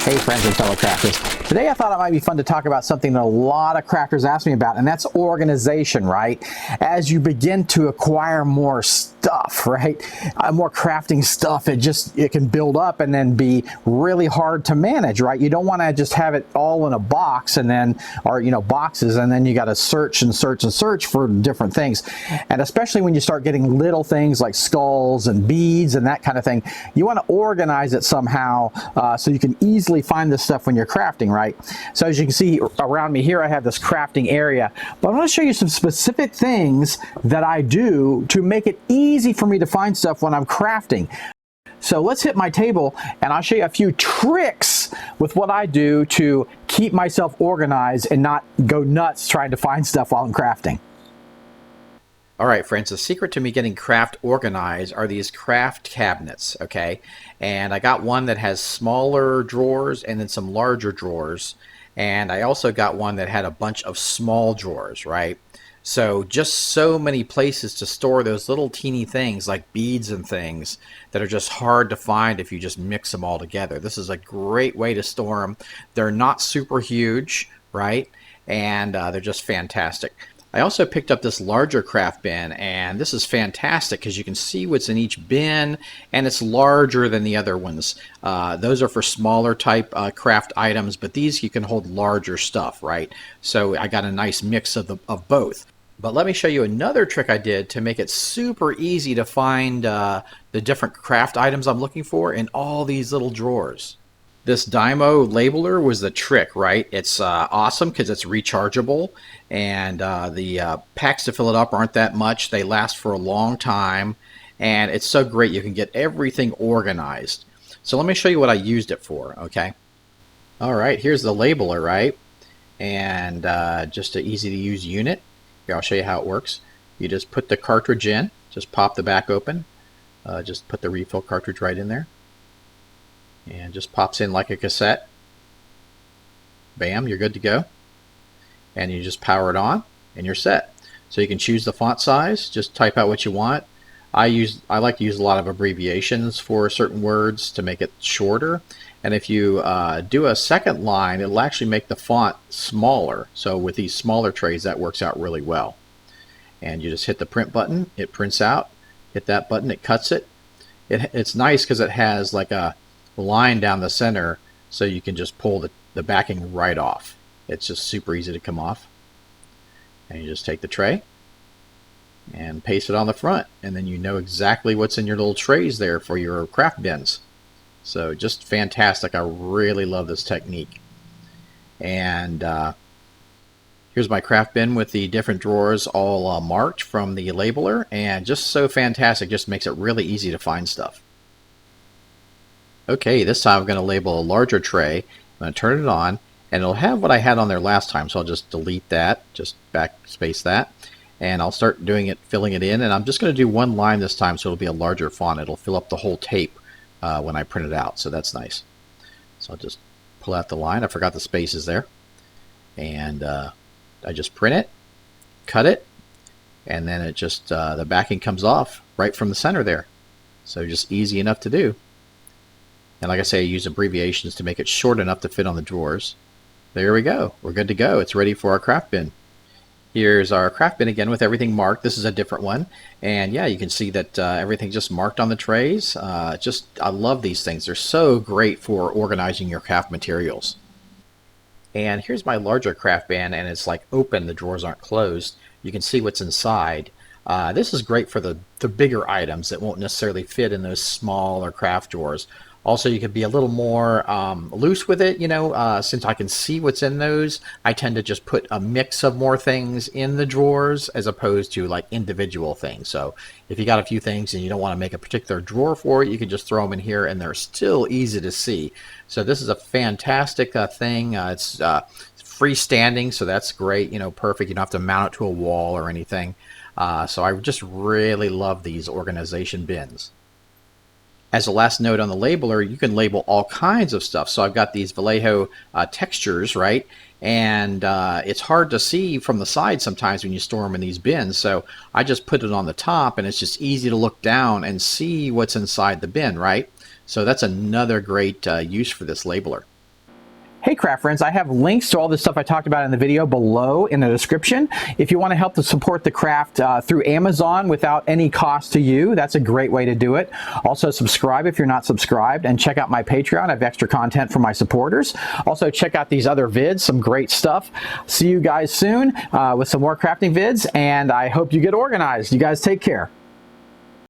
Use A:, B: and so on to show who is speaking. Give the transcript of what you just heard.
A: Hey friends and fellow crafters. Today I thought it might be fun to talk about something that a lot of crafters ask me about, and that's organization, right? As you begin to acquire more stuff, right? More crafting stuff, it can build up and then be really hard to manage, right? You don't want to just have it all in a box and then, or boxes, and then you got to search and search and search for different things. And especially when you start getting little things like skulls and beads and that kind of thing, you want to organize it somehow so you can easily find this stuff when you're crafting, right? So as you can see around me here, I have this crafting area, but I want to show you some specific things that I do to make it easy for me to find stuff when I'm crafting. So let's hit my table and I'll show you a few tricks with what I do to keep myself organized and not go nuts trying to find stuff while I'm crafting.
B: All right, friends, the secret to me getting craft organized are these craft cabinets, okay? And I got one that has smaller drawers and then some larger drawers. And I also got one that had a bunch of small drawers, right? So just so many places to store those little teeny things like beads and things that are just hard to find if you just mix them all together. This is a great way to store them. They're not super huge, right? And they're just fantastic. I also picked up this larger craft bin, and this is fantastic because you can see what's in each bin, and it's larger than the other ones. Those are for smaller type craft items, but these you can hold larger stuff, right? So I got a nice mix of both. But let me show you another trick I did to make it super easy to find the different craft items I'm looking for in all these little drawers. This Dymo Labeler was the trick, right? It's awesome because it's rechargeable, and the packs to fill it up aren't that much. They last for a long time, and it's so great you can get everything organized. So let me show you what I used it for, okay? All right, here's the labeler, right? And just an easy to use unit. Here, I'll show you how it works. You just put the cartridge in, just pop the back open, just put the refill cartridge right in there. And just pops in like a cassette. Bam, you're good to go. And you just power it on and you're set. So you can choose the font size, just type out what you want. I like to use a lot of abbreviations for certain words to make it shorter. And if you do a second line, it'll actually make the font smaller. So with these smaller trays, that works out really well. And you just hit the print button, it prints out. Hit that button, it cuts it. It's nice because it has like a line down the center, so you can just pull the backing right off. It's just super easy to come off. And you just take the tray and paste it on the front, and then you know exactly what's in your little trays there for your craft bins. So just fantastic. I really love this technique. And here's my craft bin with the different drawers all marked from the labeler, and just so fantastic. Just makes it really easy to find stuff. Okay, this time I'm going to label a larger tray. I'm going to turn it on, and it'll have what I had on there last time, so I'll just delete that, just backspace that, and I'll start doing it, filling it in, and I'm just going to do one line this time, so it'll be a larger font. It'll fill up the whole tape when I print it out, so that's nice. So I'll just pull out the line. I forgot the spaces there, and I just print it, cut it, and then it just, the backing comes off right from the center there. So just easy enough to do. And like I say, I use abbreviations to make it short enough to fit on the drawers. There we go. We're good to go. It's ready for our craft bin. Here's our craft bin again with everything marked. This is a different one. And yeah, you can see that everything's just marked on the trays. I love these things. They're so great for organizing your craft materials. And here's my larger craft bin, and it's like open. The drawers aren't closed. You can see what's inside. This is great for the bigger items that won't necessarily fit in those smaller craft drawers. Also, you can be a little more loose with it, since I can see what's in those. I tend to just put a mix of more things in the drawers as opposed to like individual things. So if you got a few things and you don't want to make a particular drawer for it, you can just throw them in here and they're still easy to see. So this is a fantastic thing. It's freestanding, so that's great, perfect. You don't have to mount it to a wall or anything. So I just really love these organization bins. As a last note on the labeler, you can label all kinds of stuff. So I've got these Vallejo textures, right? And it's hard to see from the side sometimes when you store them in these bins. So I just put it on the top, and it's just easy to look down and see what's inside the bin, right? So that's another great use for this labeler.
A: Hey craft friends, I have links to all the stuff I talked about in the video below in the description. If you want to help to support the craft through Amazon without any cost to you, that's a great way to do it. Also subscribe if you're not subscribed, and check out my Patreon. I have extra content for my supporters. Also check out these other vids, some great stuff. See you guys soon with some more crafting vids, and I hope you get organized. You guys take care.